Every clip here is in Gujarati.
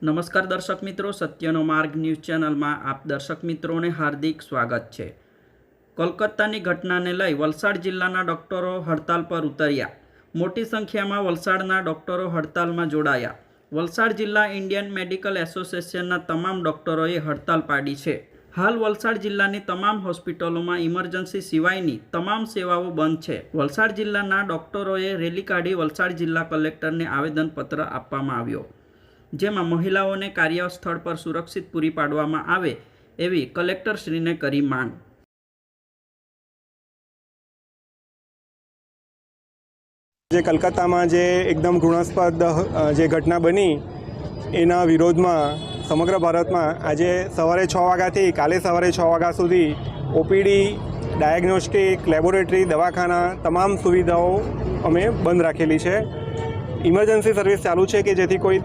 નમસ્કાર દર્શક મિત્રો, સત્યનો માર્ગ ન્યૂઝ ચેનલમાં આપ દર્શક મિત્રોને હાર્દિક સ્વાગત છે। કોલકાતાની ઘટનાને લઈ વલસાડ જિલ્લાના ડોક્ટરો હડતાલ પર ઉતર્યા। મોટી સંખ્યામાં વલસાડના ડોક્ટરો હડતાલમાં જોડાયા। વલસાડ જિલ્લા ઇન્ડિયન મેડિકલ એસોસિએશનના તમામ ડોક્ટરોએ હડતાલ પાડી છે। હાલ વલસાડ જિલ્લાની તમામ હોસ્પિટલોમાં ઇમરજન્સી સિવાયની તમામ સેવાઓ બંધ છે। વલસાડ જિલ્લાના ડોક્ટરોએ રેલી કાઢી વલસાડ જિલ્લા કલેક્ટરને આવેદનપત્ર આપવામાં આવ્યો, જેમાં મહિલાઓને કાર્યસ્થળ પર સુરક્ષિત પૂરી પાડવામાં આવે એવી કલેક્ટરશ્રીને કરી માંગ। જે કલકત્તામાં જે એકદમ ઘૃણાસ્પદ જે ઘટના બની એના વિરોધમાં સમગ્ર ભારતમાં આજે સવારે 6 વાગ્યાથી કાલે સવારે 6 વાગ્યા સુધી ઓપીડી, ડાયગ્નોસ્ટિક, લેબોરેટરી, દવાખાના તમામ સુવિધાઓ અમે બંધ રાખેલી છે। ઇમરજન્સી સર્વિસ ચાલુ છે કે જેથી કોઈ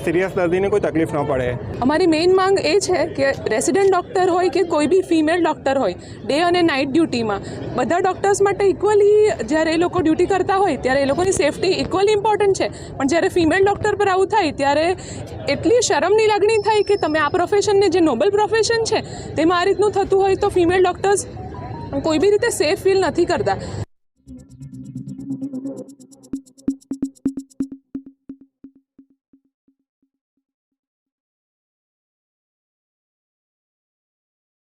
સિરિયસ દર્દીને કોઈ તકલીફ ન પડે। અમારી મેઇન માંગ એ છે કે રેસિડેન્ટ ડૉક્ટર હોય કે કોઈ બી ફિમેલ ડૉક્ટર હોય, ડે અને નાઇટ ડ્યુટીમાં બધા ડૉક્ટર્સ માટે ઇક્વલી જ્યારે એ લોકો ડ્યુટી કરતા હોય ત્યારે એ લોકોની સેફટી ઇક્વલી ઇમ્પોર્ટન્ટ છે, પણ જ્યારે ફિમેલ ડૉક્ટર પર આવું થાય ત્યારે એટલી શરમની લાગણી થાય કે તમે આ પ્રોફેશનને જે નોબલ પ્રોફેશન છે તેમાં આ રીતનું થતું હોય તો ફિમેલ ડૉક્ટર્સ કોઈ બી રીતે સેફ ફીલ નથી કરતા।